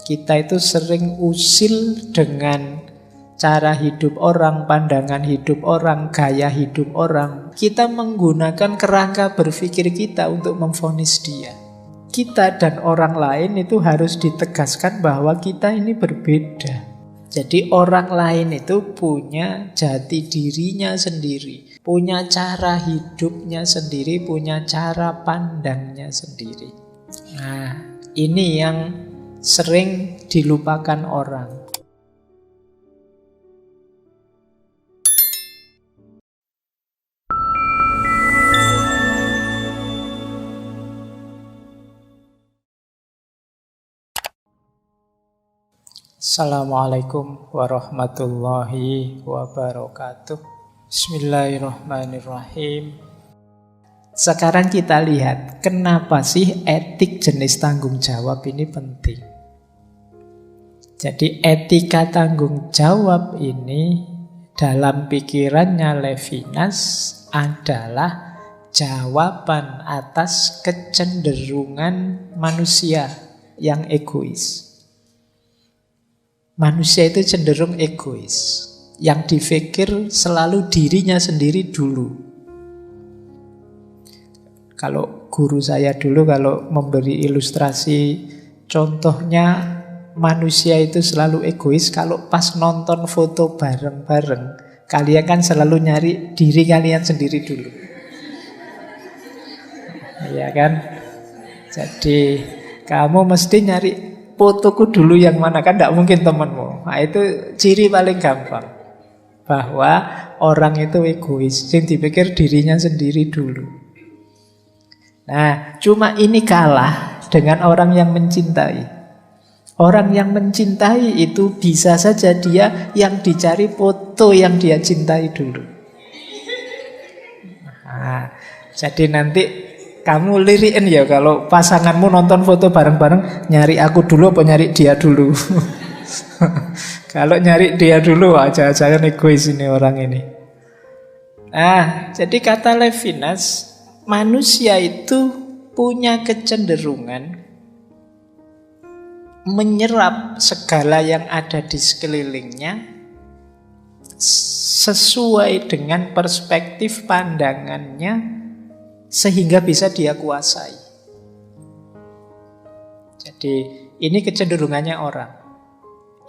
Kita itu sering usil dengan cara hidup orang, pandangan hidup orang, gaya hidup orang. Kita menggunakan kerangka berpikir kita untuk memvonis dia. Kita dan orang lain itu harus ditegaskan bahwa kita ini berbeda. Jadi orang lain itu punya jati dirinya sendiri, punya cara hidupnya sendiri, punya cara pandangnya sendiri. Nah, ini yang sering dilupakan orang. Assalamualaikum warahmatullahi wabarakatuh. Bismillahirrahmanirrahim. Sekarang kita lihat, kenapa sih etik jenis tanggung jawab ini penting? Jadi etika tanggung jawab ini dalam pikirannya Levinas adalah jawaban atas kecenderungan manusia yang egois. Manusia itu cenderung egois, yang dipikir selalu dirinya sendiri dulu. Kalau guru saya dulu kalau memberi ilustrasi, contohnya manusia itu selalu egois kalau pas nonton foto bareng-bareng, kalian kan selalu nyari diri kalian sendiri dulu. Iya kan? Jadi kamu mesti nyari fotoku dulu yang mana, kan tidak mungkin temanmu. Nah, itu ciri paling gampang bahwa orang itu egois, yang dipikir dirinya sendiri dulu. Nah, cuma ini kalah dengan orang yang mencintai. Orang yang mencintai itu bisa saja dia yang dicari foto yang dia cintai dulu. Nah, jadi nanti kamu liriin ya kalau pasanganmu nonton foto bareng-bareng, nyari aku dulu apa nyari dia dulu? Kalau nyari dia dulu, jangan egois ini orang ini. Nah, jadi kata Levinas, manusia itu punya kecenderungan menyerap segala yang ada di sekelilingnya sesuai dengan perspektif pandangannya, sehingga bisa dia kuasai. Jadi ini kecenderungannya orang,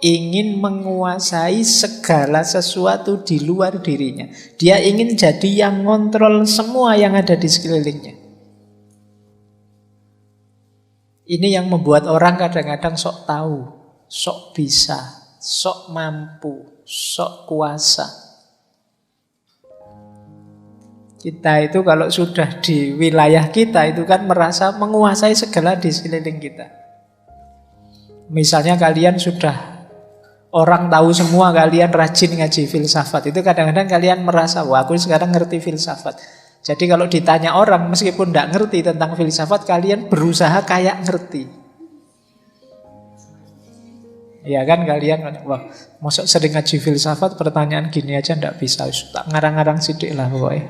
ingin menguasai segala sesuatu di luar dirinya. Dia ingin jadi yang ngontrol semua yang ada di sekelilingnya. Ini yang membuat orang kadang-kadang sok tahu, sok bisa, sok mampu, sok kuasa. Kita itu kalau sudah di wilayah kita itu kan merasa menguasai segala di sekeliling kita. Misalnya kalian sudah, orang tahu semua kalian rajin ngaji filsafat, itu kadang-kadang kalian merasa, wah aku sekarang ngerti filsafat. Jadi kalau ditanya orang meskipun tidak ngerti tentang filsafat, kalian berusaha kayak ngerti. Ya kan kalian, wah masuk sering ngaji filsafat, pertanyaan gini aja tidak bisa, tak ngarang-ngarang sidik lah pokoknya.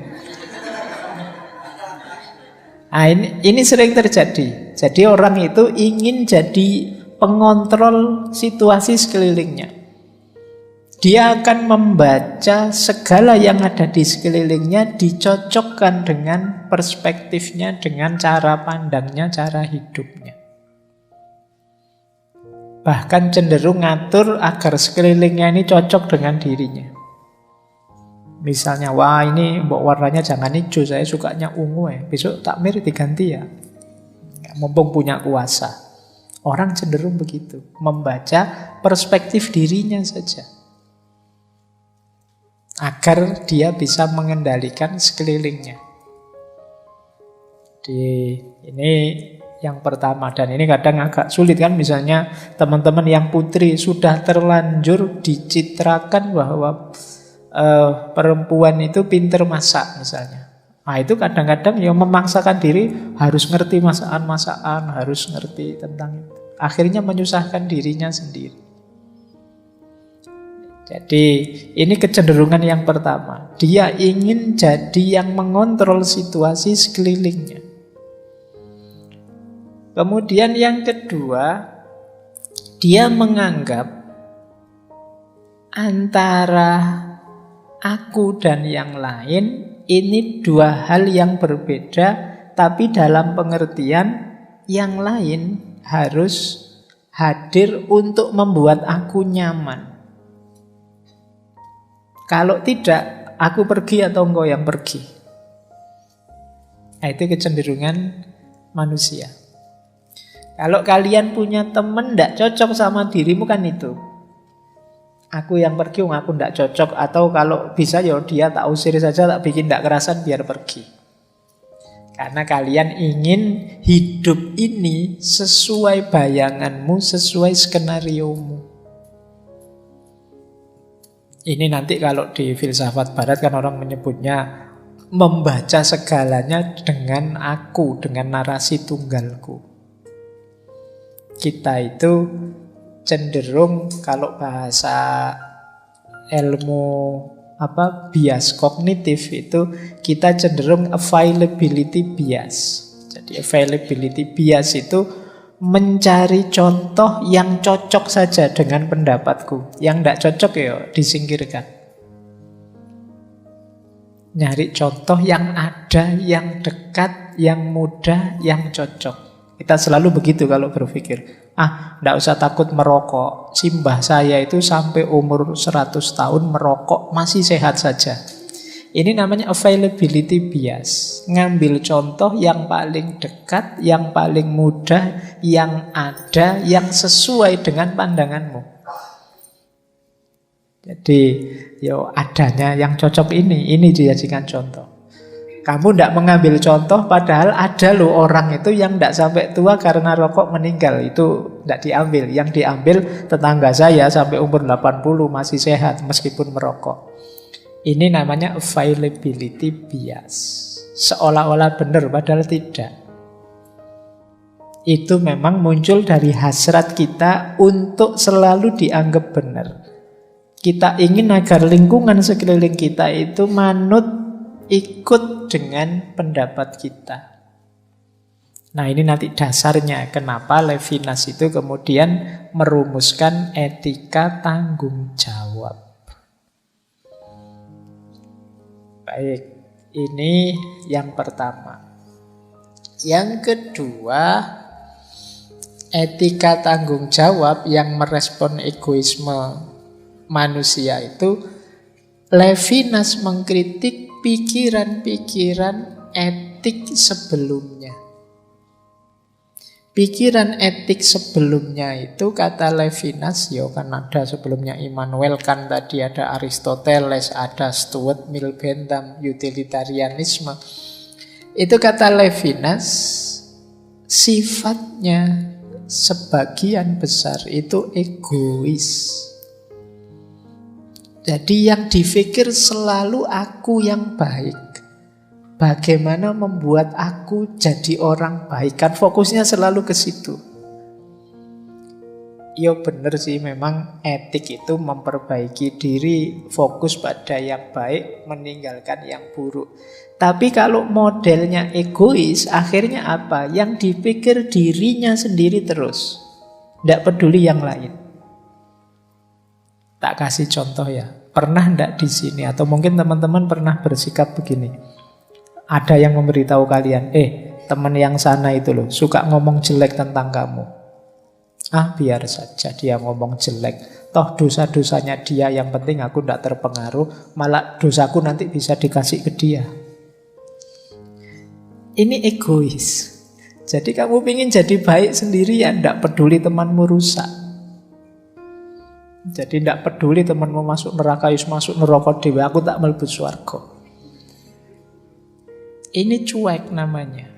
Nah, ini sering terjadi. Jadi orang itu ingin jadi pengontrol situasi sekelilingnya. Dia akan membaca segala yang ada di sekelilingnya, dicocokkan dengan perspektifnya, dengan cara pandangnya, cara hidupnya. Bahkan cenderung ngatur agar sekelilingnya ini cocok dengan dirinya. Misalnya, wah ini warnanya jangan hijau, saya sukanya ungu ya. Besok takmir diganti ya. Mumpung punya kuasa. Orang cenderung begitu, membaca perspektif dirinya saja, agar dia bisa mengendalikan sekelilingnya. Ini yang pertama, dan ini kadang agak sulit kan. Misalnya teman-teman yang putri sudah terlanjur dicitrakan bahwa perempuan itu pinter masak misalnya. Nah itu kadang-kadang yang memaksakan diri harus ngerti masakan-masakan, harus ngerti tentang itu. Akhirnya menyusahkan dirinya sendiri. Jadi ini kecenderungan yang pertama. Dia ingin jadi yang mengontrol situasi sekelilingnya. Kemudian yang kedua, Dia menganggap antara aku dan yang lain ini dua hal yang berbeda, tapi dalam pengertian yang lain harus hadir untuk membuat aku nyaman. Kalau tidak, aku pergi atau engkau yang pergi. Nah, itu kecenderungan manusia. Kalau kalian punya teman tidak cocok sama dirimu kan itu. Aku yang pergi, aku tidak cocok. Atau kalau bisa ya dia tak usir saja, tak bikin tidak kerasan biar pergi. Karena kalian ingin hidup ini sesuai bayanganmu, sesuai skenariomu. Ini nanti kalau di filsafat barat kan orang menyebutnya membaca segalanya dengan aku, dengan narasi tunggalku. Kita itu cenderung kalau bahasa ilmu bias kognitif itu kita cenderung availability bias. Jadi availability bias itu mencari contoh yang cocok saja dengan pendapatku. Yang tidak cocok ya disingkirkan. Nyari contoh yang ada, yang dekat, yang mudah, yang cocok. Kita selalu begitu kalau berpikir. Tidak usah takut merokok. Simbah saya itu sampai umur 100 tahun merokok masih sehat saja. Ini namanya availability bias. Ngambil contoh yang paling dekat, yang paling mudah, yang ada, yang sesuai dengan pandanganmu. Jadi, adanya yang cocok ini dijadikan contoh. Kamu tidak mengambil contoh, padahal ada loh orang itu yang tidak sampai tua karena rokok meninggal. Itu tidak diambil. Yang diambil tetangga saya sampai umur 80 masih sehat meskipun merokok. Ini namanya availability bias. Seolah-olah benar, padahal tidak. Itu memang muncul dari hasrat kita untuk selalu dianggap benar. Kita ingin agar lingkungan sekeliling kita itu manut, ikut dengan pendapat kita. Nah, ini nanti dasarnya kenapa Levinas itu kemudian merumuskan etika tanggung jawab. Baik, ini yang pertama. Yang kedua, etika tanggung jawab yang merespon egoisme manusia itu, Levinas mengkritik pikiran-pikiran etik sebelumnya. Pikiran etik sebelumnya itu kata Levinas, kan ada sebelumnya Immanuel Kant, tadi ada Aristoteles, ada Stuart Mill Bentham, utilitarianisme. Itu kata Levinas, sifatnya sebagian besar itu egois. Jadi yang dipikir selalu aku yang baik. Bagaimana membuat aku jadi orang baik. Kan fokusnya selalu ke situ. Ya benar sih, memang etik itu memperbaiki diri, fokus pada yang baik, meninggalkan yang buruk. Tapi kalau modelnya egois, akhirnya apa? Yang dipikir dirinya sendiri terus. Tidak peduli yang lain. Tak kasih contoh ya. Pernah enggak di sini atau mungkin teman-teman pernah bersikap begini. Ada yang memberitahu kalian, teman yang sana itu loh suka ngomong jelek tentang kamu. Biar saja dia ngomong jelek. Toh dosa-dosanya dia, yang penting aku enggak terpengaruh. Malah dosaku nanti bisa dikasih ke dia. Ini egois. Jadi kamu ingin jadi baik sendirian, enggak peduli temanmu rusak. Jadi tidak peduli temanmu masuk neraka, masuk neraka dewa, aku tak mlebu swarga. Ini cuek namanya.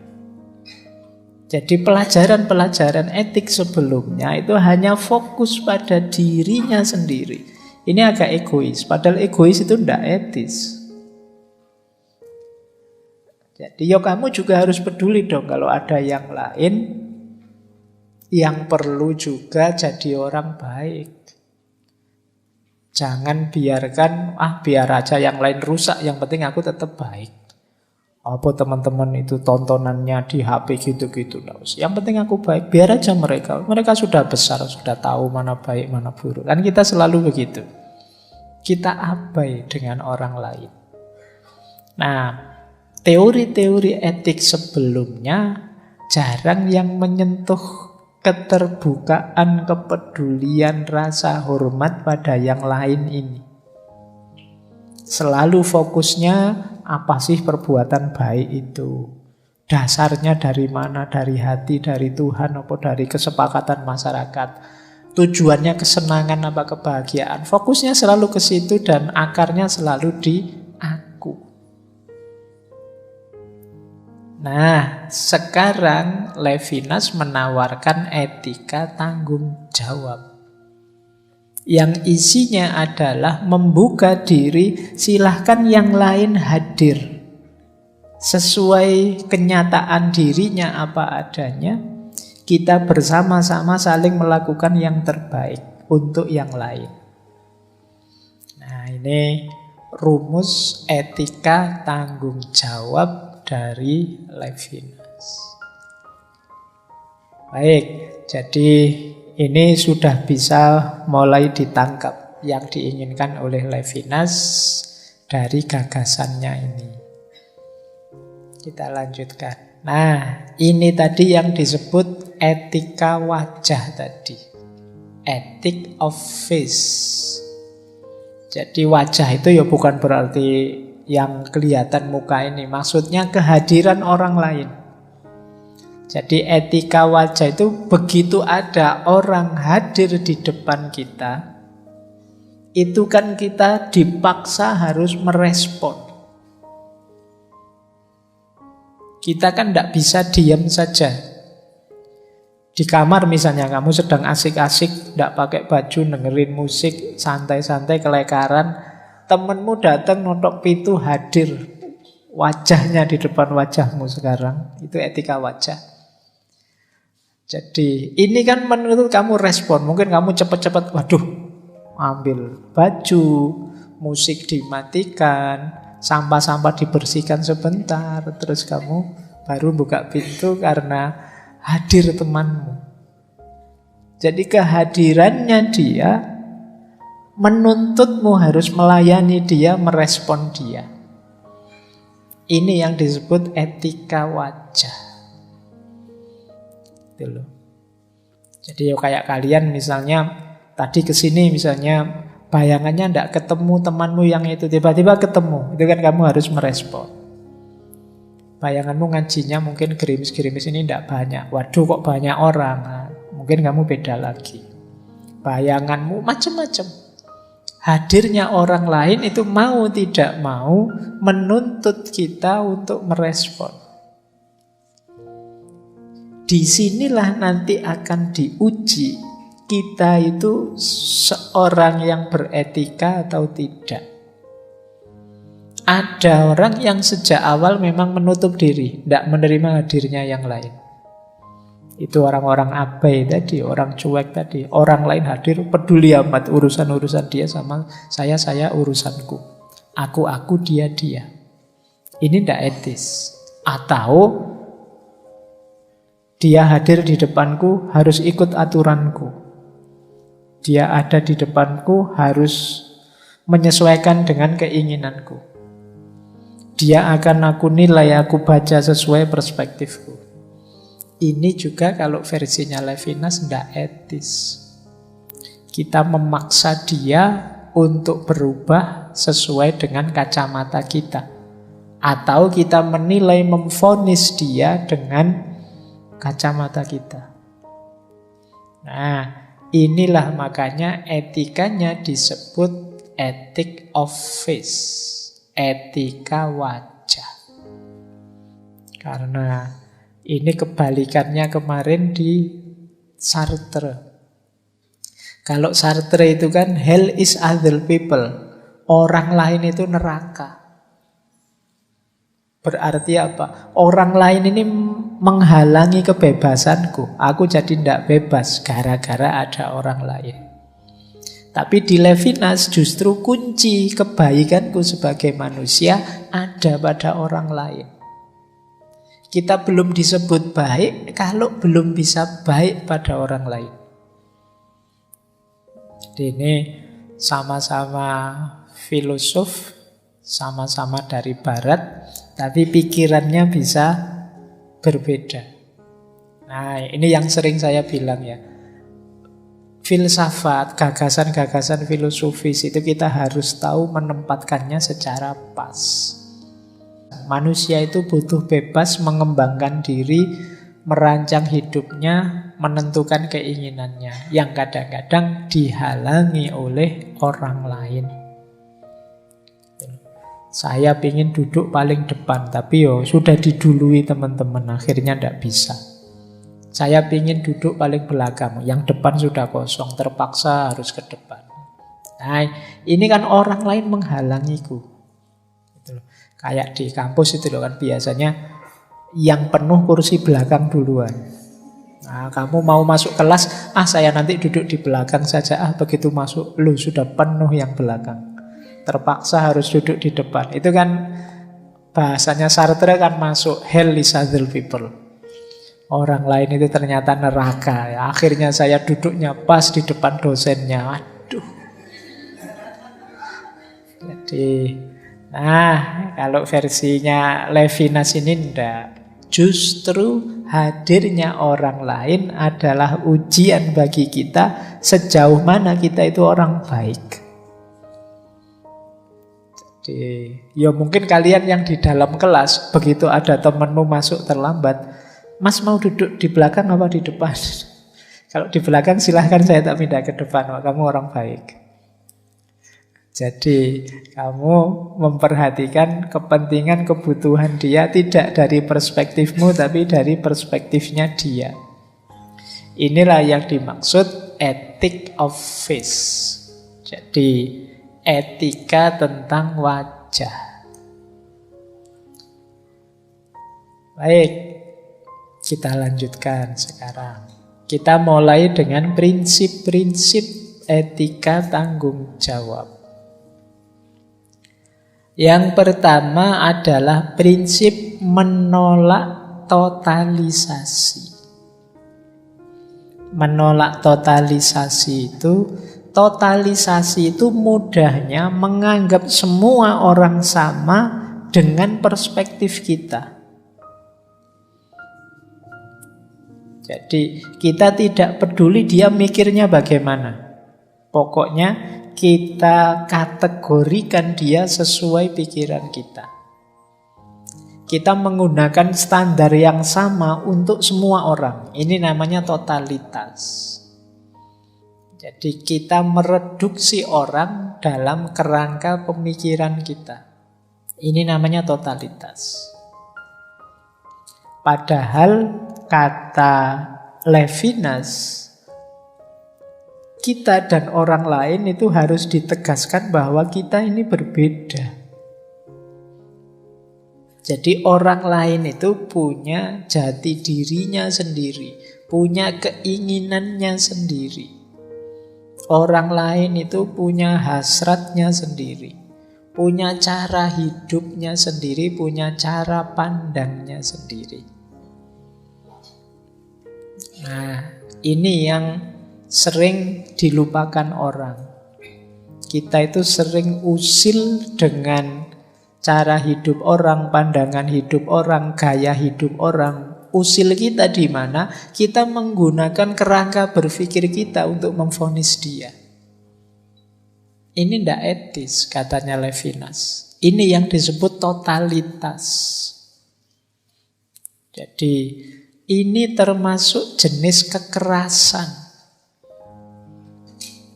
Jadi pelajaran-pelajaran etik sebelumnya itu hanya fokus pada dirinya sendiri. Ini agak egois, padahal egois itu tidak etis. Jadi kamu juga harus peduli dong kalau ada yang lain yang perlu juga jadi orang baik. Jangan biarkan, biar aja yang lain rusak, yang penting aku tetap baik. Apa teman-teman itu tontonannya di HP gitu-gitu. Yang penting aku baik, biar aja mereka. Mereka sudah besar, sudah tahu mana baik, mana buruk. Kan kita selalu begitu. Kita abai dengan orang lain. Nah, teori-teori etik sebelumnya jarang yang menyentuh keterbukaan, kepedulian, rasa hormat pada yang lain ini. Selalu fokusnya apa sih perbuatan baik itu? Dasarnya dari mana? Dari hati, dari Tuhan, atau dari kesepakatan masyarakat? Tujuannya kesenangan apa kebahagiaan? Fokusnya selalu ke situ dan akarnya selalu di aku. Nah, sekarang Levinas menawarkan etika tanggung jawab. Yang isinya adalah membuka diri, silahkan yang lain hadir. Sesuai kenyataan dirinya apa adanya, kita bersama-sama saling melakukan yang terbaik untuk yang lain. Nah, ini rumus etika tanggung jawab dari Levinas. Baik, jadi ini sudah bisa mulai ditangkap yang diinginkan oleh Levinas dari gagasannya ini. Kita lanjutkan. Nah, ini tadi yang disebut etika wajah tadi. Ethic of face. Jadi wajah itu ya bukan berarti yang kelihatan muka ini. Maksudnya kehadiran orang lain. Jadi etika wajah itu begitu ada orang hadir di depan kita, itu kan kita dipaksa harus merespon. Kita kan tidak bisa diam saja. Di kamar misalnya kamu sedang asik-asik, tidak pakai baju, dengerin musik, santai-santai, kelekaran, temenmu datang notok pintu hadir, wajahnya di depan wajahmu sekarang, itu etika wajah. Jadi ini kan menurut kamu respon. Mungkin kamu cepat-cepat, waduh, ambil baju, musik dimatikan, sampah-sampah dibersihkan sebentar, terus kamu baru buka pintu karena hadir temanmu. Jadi kehadirannya dia menuntutmu harus melayani dia, merespon dia. Ini yang disebut etika wajah. Jadi kayak kalian misalnya tadi kesini misalnya bayangannya tidak ketemu temanmu yang itu, tiba-tiba ketemu, itu kan kamu harus merespon. Bayanganmu ngajinya mungkin gerimis-gerimis ini tidak banyak, waduh kok banyak orang, nah, mungkin kamu beda lagi. Bayanganmu macam-macam. Hadirnya orang lain itu mau tidak mau menuntut kita untuk merespon. Disinilah nanti akan diuji kita itu seorang yang beretika atau tidak. Ada orang yang sejak awal memang menutup diri, tidak menerima hadirnya yang lain. Itu orang-orang abai tadi, orang cuek tadi. Orang lain hadir, peduli amat urusan-urusan dia sama saya urusanku. Aku, dia. Ini tidak etis. Atau dia hadir di depanku harus ikut aturanku. Dia ada di depanku harus menyesuaikan dengan keinginanku. Dia akan aku nilai, aku baca sesuai perspektifku. Ini juga kalau versinya Levinas tidak etis. Kita memaksa dia untuk berubah sesuai dengan kacamata kita. Atau kita menilai, memvonis dia dengan kacamata kita. Nah, inilah makanya etikanya disebut ethic of face, etika wajah. Karena ini kebalikannya kemarin di Sartre. Kalau Sartre itu kan hell is other people, orang lain itu neraka. Berarti apa? Orang lain ini menghalangi kebebasanku. Aku jadi tidak bebas gara-gara ada orang lain. Tapi di Levinas justru kunci kebaikanku sebagai manusia ada pada orang lain. Kita belum disebut baik kalau belum bisa baik pada orang lain. Jadi ini sama-sama filosof, sama-sama dari barat, tapi pikirannya bisa berbeda. Nah, ini yang sering saya bilang ya. Filsafat, gagasan-gagasan filosofis itu kita harus tahu menempatkannya secara pas. Manusia itu butuh bebas mengembangkan diri, merancang hidupnya, menentukan keinginannya, yang kadang-kadang dihalangi oleh orang lain. Saya ingin duduk paling depan, tapi sudah didului teman-teman, akhirnya tidak bisa. Saya ingin duduk paling belakang, yang depan sudah kosong, terpaksa harus ke depan. Nah, ini kan orang lain menghalangiku. Kayak di kampus itu loh kan biasanya yang penuh kursi belakang duluan. Nah, kamu mau masuk kelas, saya nanti duduk di belakang saja. Begitu masuk, lu sudah penuh yang belakang. Terpaksa harus duduk di depan. Itu kan bahasanya Sartre kan masuk, hell is other people. Orang lain itu ternyata neraka. Akhirnya saya duduknya pas di depan dosennya. Aduh. Jadi, kalau versinya Levinas ini enggak. Justru hadirnya orang lain adalah ujian bagi kita sejauh mana kita itu orang baik. Jadi, ya mungkin kalian yang di dalam kelas, begitu ada temanmu masuk terlambat, Mas mau duduk di belakang apa di depan? Kalau di belakang silahkan, saya tak pindah ke depan. Kamu orang baik. Jadi kamu memperhatikan kepentingan, kebutuhan dia tidak dari perspektifmu, tapi dari perspektifnya dia. Inilah yang dimaksud ethic of face. Jadi etika tentang wajah. Baik, kita lanjutkan sekarang. Kita mulai dengan prinsip-prinsip etika tanggung jawab. Yang pertama adalah prinsip menolak totalisasi. Menolak totalisasi itu mudahnya menganggap semua orang sama dengan perspektif kita. Jadi kita tidak peduli dia mikirnya bagaimana. Pokoknya kita kategorikan dia sesuai pikiran kita. Kita menggunakan standar yang sama untuk semua orang. Ini namanya totalitas. Jadi kita mereduksi orang dalam kerangka pemikiran kita. Ini namanya totalitas. Padahal kata Levinas, kita dan orang lain itu harus ditegaskan bahwa kita ini berbeda. Jadi orang lain itu punya jati dirinya sendiri, punya keinginannya sendiri. Orang lain itu punya hasratnya sendiri, punya cara hidupnya sendiri, punya cara pandangnya sendiri. Nah, ini yang sering dilupakan orang. Kita itu sering usil dengan cara hidup orang, pandangan hidup orang, gaya hidup orang. Usil kita di mana? Kita menggunakan kerangka berpikir kita untuk memvonis dia. Ini tidak etis, katanya Levinas. Ini yang disebut totalitas. Jadi ini termasuk jenis kekerasan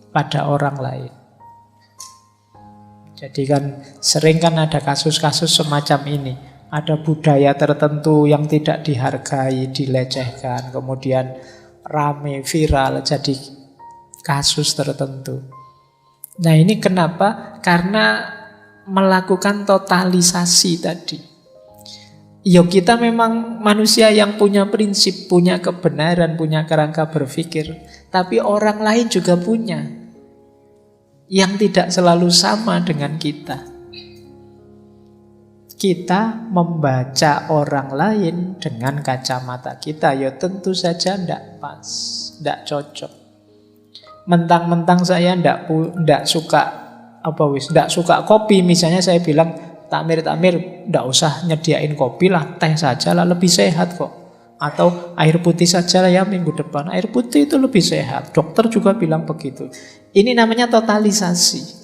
pada orang lain. Jadi kan sering kan ada kasus-kasus semacam ini. Ada budaya tertentu yang tidak dihargai, dilecehkan, kemudian rame, viral, jadi kasus tertentu. Nah ini kenapa? Karena melakukan totalisasi tadi. Ya kita memang manusia yang punya prinsip, punya kebenaran, punya kerangka berpikir. Tapi orang lain juga punya. Yang tidak selalu sama dengan kita. Kita membaca orang lain dengan kacamata kita, ya tentu saja tidak pas, tidak cocok. Mentang-mentang saya tidak suka tidak suka kopi, misalnya saya bilang, takmir, tidak usah nyediain kopi lah, teh saja lah, lebih sehat kok. Atau air putih saja lah ya minggu depan, air putih itu lebih sehat. Dokter juga bilang begitu. Ini namanya totalisasi.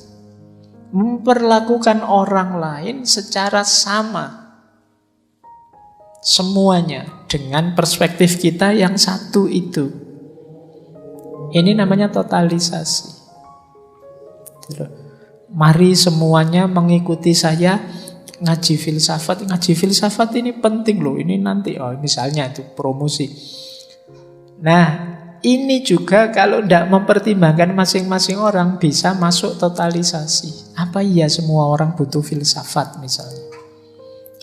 Memperlakukan orang lain secara sama, semuanya dengan perspektif kita yang satu itu. Ini namanya totalisasi. Mari semuanya mengikuti saya ngaji filsafat. Ngaji filsafat ini penting loh. Ini nanti misalnya itu promosi. Nah, ini juga kalau tidak mempertimbangkan masing-masing orang bisa masuk totalisasi. Apa iya semua orang butuh filsafat misalnya?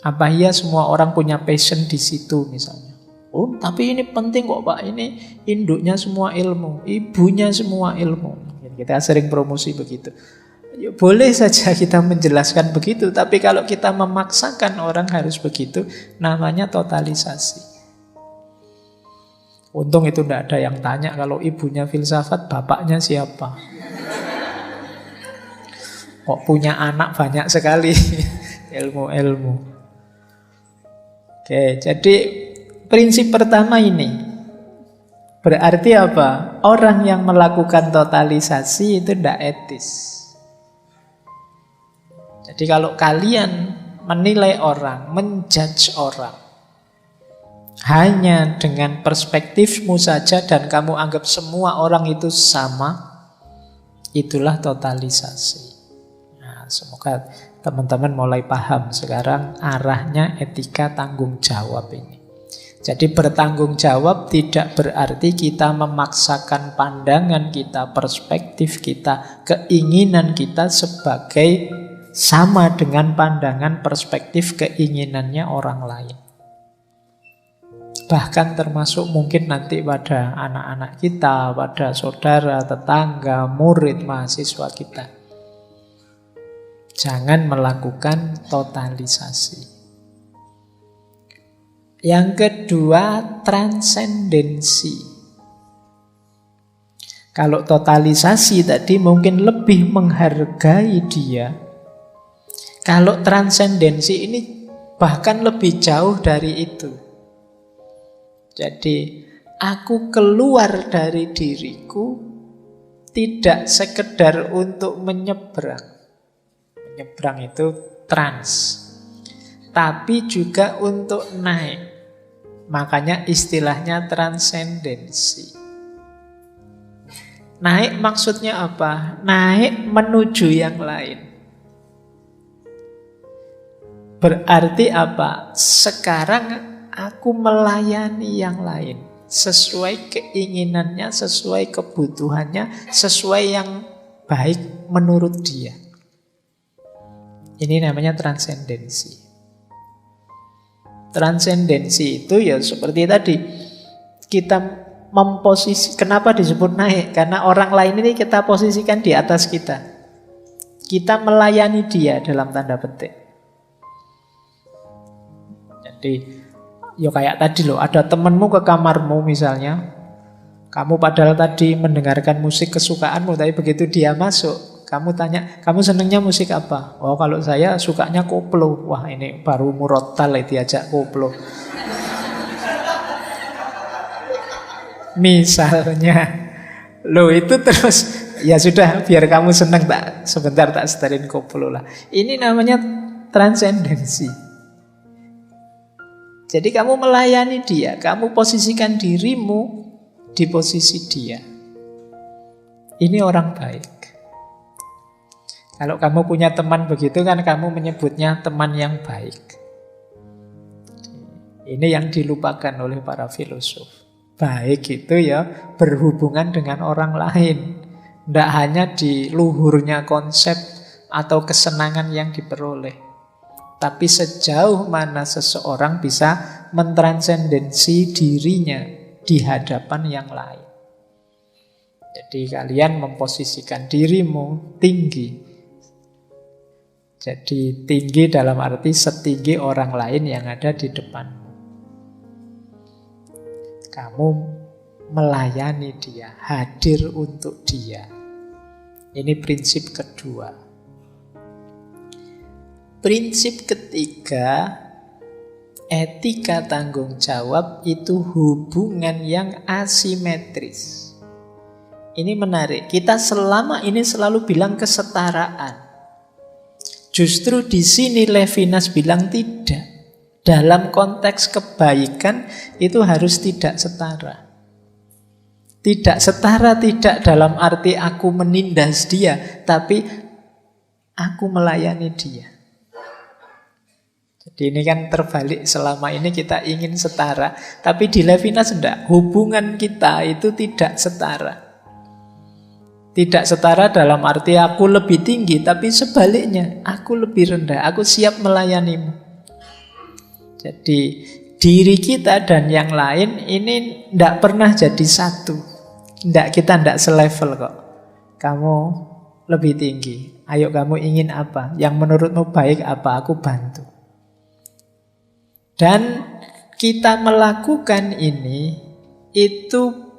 Apa iya semua orang punya passion di situ misalnya? Oh, tapi ini penting kok Pak. Ini induknya semua ilmu, ibunya semua ilmu. Kita sering promosi begitu. Ya, boleh saja kita menjelaskan begitu, tapi kalau kita memaksakan orang harus begitu, namanya totalisasi. Untung itu tidak ada yang tanya kalau ibunya filsafat, bapaknya siapa. Kok punya anak banyak sekali ilmu-ilmu. Oke, jadi prinsip pertama ini berarti apa? Orang yang melakukan totalisasi itu tidak etis. Jadi kalau kalian menilai orang, menjudge orang hanya dengan perspektifmu saja dan kamu anggap semua orang itu sama, itulah totalisasi. Nah, semoga teman-teman mulai paham sekarang arahnya etika tanggung jawab ini. Jadi bertanggung jawab tidak berarti kita memaksakan pandangan kita, perspektif kita, keinginan kita sebagai sama dengan pandangan, perspektif, keinginannya orang lain. Bahkan termasuk mungkin nanti pada anak-anak kita, pada saudara, tetangga, murid, mahasiswa kita. Jangan melakukan totalisasi. Yang kedua, transendensi. Kalau totalisasi tadi mungkin lebih menghargai dia. Kalau transendensi ini bahkan lebih jauh dari itu. Jadi, aku keluar dari diriku tidak sekedar untuk menyeberang. Menyeberang itu trans. Tapi juga untuk naik. Makanya istilahnya transendensi. Naik maksudnya apa? Naik menuju yang lain. Berarti apa? Sekarang aku melayani yang lain sesuai keinginannya, sesuai kebutuhannya, sesuai yang baik menurut dia. Ini namanya transendensi. Transendensi itu ya seperti tadi, kita memposisi. Kenapa disebut naik? Karena orang lain ini kita posisikan di atas kita. Kita melayani dia dalam tanda petik. Jadi ya kayak tadi loh, ada temenmu ke kamarmu misalnya, kamu padahal tadi mendengarkan musik kesukaanmu, tapi begitu dia masuk, kamu tanya, kamu senengnya musik apa? Oh kalau saya sukanya koplo. Wah ini baru murotal diajak koplo. Misalnya, loh itu terus, ya sudah biar kamu seneng tak, sebentar tak setelin koplo lah. Ini namanya transendensi. Jadi kamu melayani dia, kamu posisikan dirimu di posisi dia. Ini orang baik. Kalau kamu punya teman begitu kan kamu menyebutnya teman yang baik. Ini yang dilupakan oleh para filosof. Baik itu ya berhubungan dengan orang lain. Tidak hanya di luhurnya konsep atau kesenangan yang diperoleh. Tapi sejauh mana seseorang bisa mentransendensi dirinya di hadapan yang lain. Jadi kalian memposisikan dirimu tinggi. Jadi tinggi dalam arti setinggi orang lain yang ada di depanmu. Kamu melayani dia, hadir untuk dia. Ini prinsip kedua. Prinsip ketiga, etika tanggung jawab itu hubungan yang asimetris. Ini menarik. Kita selama ini selalu bilang kesetaraan. Justru di sini Levinas bilang tidak. Dalam konteks kebaikan itu harus tidak setara. Tidak setara tidak dalam arti aku menindas dia, tapi aku melayani dia. Jadi ini kan terbalik, selama ini kita ingin setara, tapi di Levinas tidak. Hubungan kita itu tidak setara. Tidak setara dalam arti aku lebih tinggi, tapi sebaliknya aku lebih rendah, aku siap melayanimu. Jadi diri kita dan yang lain ini tidak pernah jadi satu. Kita tidak selevel kok. Kamu lebih tinggi. Ayo kamu ingin apa? Yang menurutmu baik apa? Aku bantu. Dan kita melakukan ini itu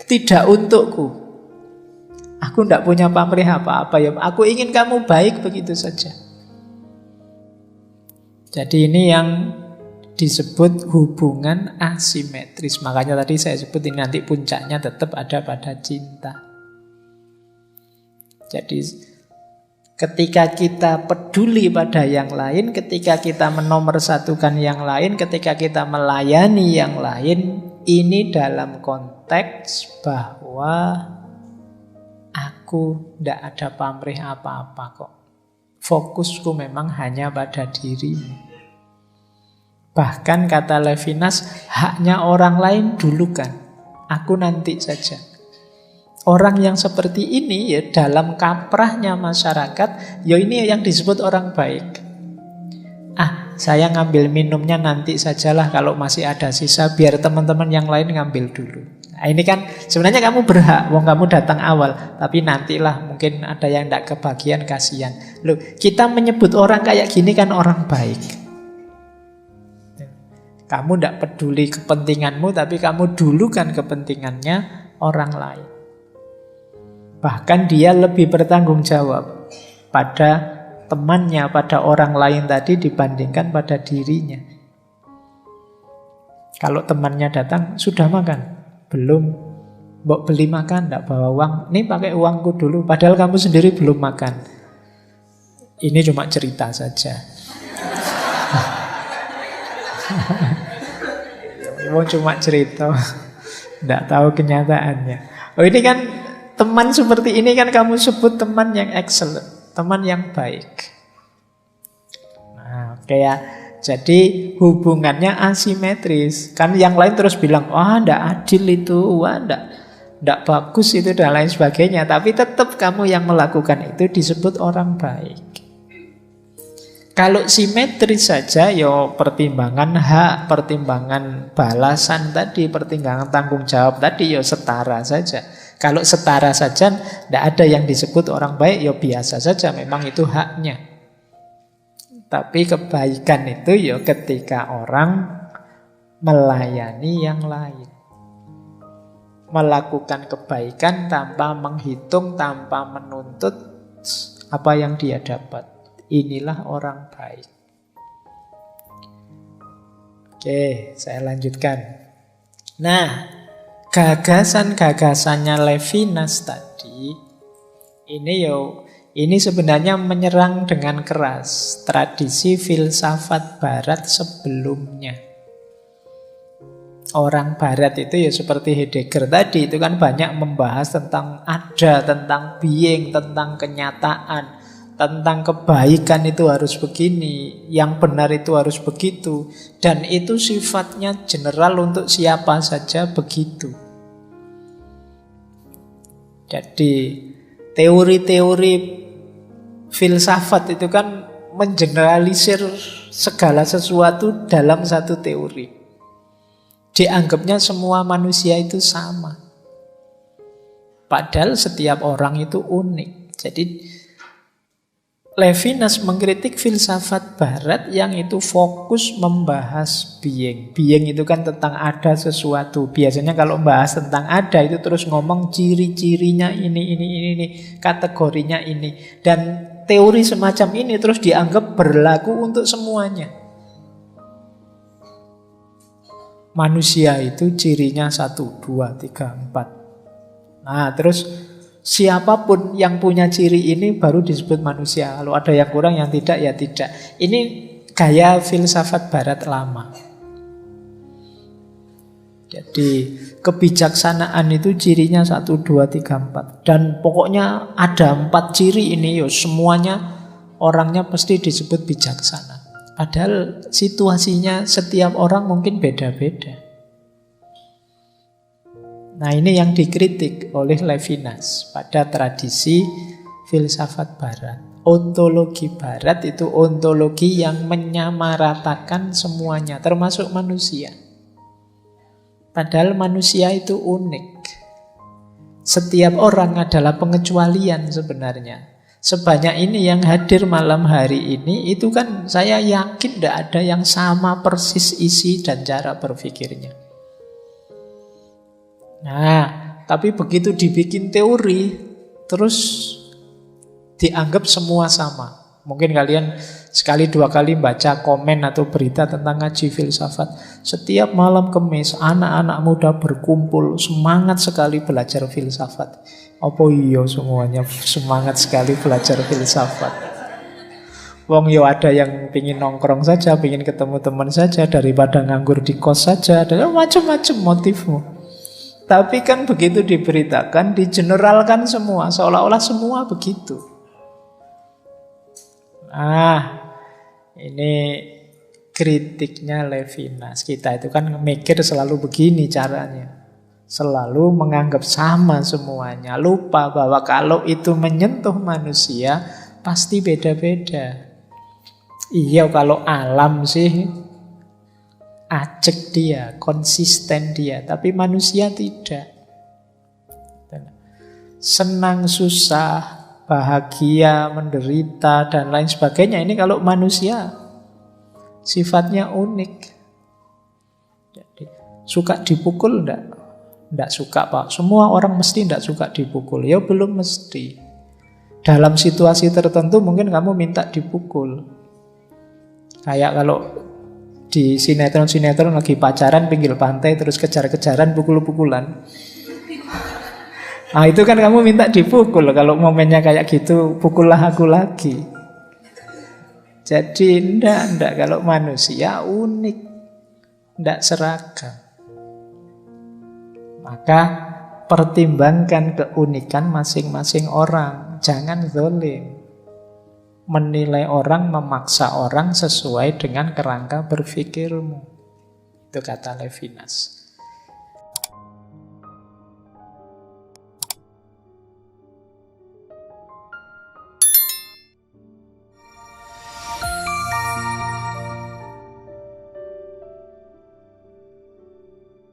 tidak untukku. Aku tidak punya pamrih apa-apa ya. Aku ingin kamu baik begitu saja. Jadi ini yang disebut hubungan asimetris. Makanya tadi saya sebut ini nanti puncaknya tetap ada pada cinta. Jadi ketika kita peduli pada yang lain, ketika kita menomorsatukan yang lain, ketika kita melayani yang lain, ini dalam konteks bahwa aku tidak ada pamrih apa-apa kok. Fokusku memang hanya pada dirimu. Bahkan kata Levinas, haknya orang lain dulukan, aku nanti saja. Orang yang seperti ini ya dalam kaprahnya masyarakat, ya ini yang disebut orang baik. Saya ngambil minumnya nanti sajalah, kalau masih ada sisa biar teman-teman yang lain ngambil dulu. Nah, ini kan sebenarnya kamu berhak, wong kamu datang awal, tapi nantilah mungkin ada yang tidak kebagian, kasihan. Loh, kita menyebut orang kayak gini kan orang baik. Kamu tidak peduli kepentinganmu, tapi kamu dulukan kepentingannya orang lain. Bahkan dia lebih bertanggung jawab pada temannya, pada orang lain tadi dibandingkan pada dirinya. Kalau temannya datang, sudah makan? Belum. Mbok beli makan, tidak bawa uang. Ini pakai uangku dulu, padahal kamu sendiri belum makan. Ini cuma cerita saja. Cuma cerita, tidak tahu kenyataannya. Oh, ini kan teman seperti ini kan kamu sebut teman yang excellent, teman yang baik. Nah, kayak jadi hubungannya asimetris. Kan yang lain terus bilang, wah tidak adil itu, wah tidak bagus itu dan lain sebagainya. Tapi tetap kamu yang melakukan itu disebut orang baik. Kalau simetris saja, yo pertimbangan hak, pertimbangan balasan tadi, pertimbangan tanggung jawab tadi, yo setara saja. Kalau setara saja, tidak ada yang disebut orang baik, yo biasa saja, memang itu haknya. Tapi kebaikan itu yo ketika orang melayani yang lain. Melakukan kebaikan tanpa menghitung, tanpa menuntut apa yang dia dapat. Inilah orang baik. Oke, saya lanjutkan. Nah, gagasan-gagasannya Levinas tadi, ini sebenarnya menyerang dengan keras tradisi filsafat Barat sebelumnya. Orang Barat itu ya seperti Heidegger tadi, itu kan banyak membahas tentang ada, tentang being, tentang kenyataan, tentang kebaikan itu harus begini, yang benar itu harus begitu. Dan itu sifatnya general untuk siapa saja begitu. Jadi teori-teori filsafat itu kan mengeneralisir segala sesuatu dalam satu teori. Dianggapnya semua manusia itu sama. Padahal setiap orang itu unik. Jadi Levinas mengkritik filsafat barat yang itu fokus membahas being. Being itu kan tentang ada sesuatu. Biasanya kalau membahas tentang ada itu terus ngomong ciri-cirinya ini, kategorinya ini. Dan teori semacam ini terus dianggap berlaku untuk semuanya. Manusia itu cirinya 1, 2, 3, 4. Nah, terus siapapun yang punya ciri ini baru disebut manusia. Kalau ada yang kurang, yang tidak, ya tidak. Ini gaya filsafat barat lama. Jadi kebijaksanaan itu cirinya 1, 2, 3, 4. Dan pokoknya ada 4 ciri ini, yo semuanya orangnya pasti disebut bijaksana. Padahal situasinya setiap orang mungkin beda-beda. Nah, ini yang dikritik oleh Levinas pada tradisi filsafat barat. Ontologi barat itu ontologi yang menyamaratakan semuanya, termasuk manusia. Padahal manusia itu unik. Setiap orang adalah pengecualian sebenarnya. Sebanyak ini yang hadir malam hari ini, itu kan saya yakin tidak ada yang sama persis isi dan cara berpikirnya. Nah, tapi begitu dibikin teori, terus dianggap semua sama. Mungkin kalian sekali dua kali baca komen atau berita tentang ngaji filsafat. Setiap malam Kamis, anak-anak muda berkumpul, semangat sekali belajar filsafat. Apa iya semuanya semangat sekali belajar filsafat? Wong yo ada yang pingin nongkrong saja, pingin ketemu teman saja, daripada nganggur di kos saja. Ada macam-macam motifmu. Tapi kan begitu diberitakan, digeneralkan semua, seolah-olah semua begitu. Nah, ini kritiknya Levinas. Kita itu kan mikir selalu begini caranya. Selalu menganggap sama semuanya. Lupa bahwa kalau itu menyentuh manusia, pasti beda-beda. Iya, kalau alam sih ajek dia, konsisten dia. Tapi manusia tidak. Senang, susah, bahagia, menderita, dan lain sebagainya. Ini kalau manusia sifatnya unik. Jadi, suka dipukul enggak? Enggak suka, Pak. Semua orang mesti enggak suka dipukul. Ya belum mesti. Dalam situasi tertentu mungkin kamu minta dipukul. Kayak kalau di sinetron-sinetron lagi pacaran pinggir pantai terus kejar-kejaran pukul-pukulan. Nah, itu kan kamu minta dipukul. Kalau momennya kayak gitu, pukullah aku lagi. Jadi enggak. Kalau manusia unik, enggak seragam. Maka pertimbangkan keunikan masing-masing orang. Jangan zalim. Menilai orang, memaksa orang sesuai dengan kerangka berpikirmu. Itu kata Levinas.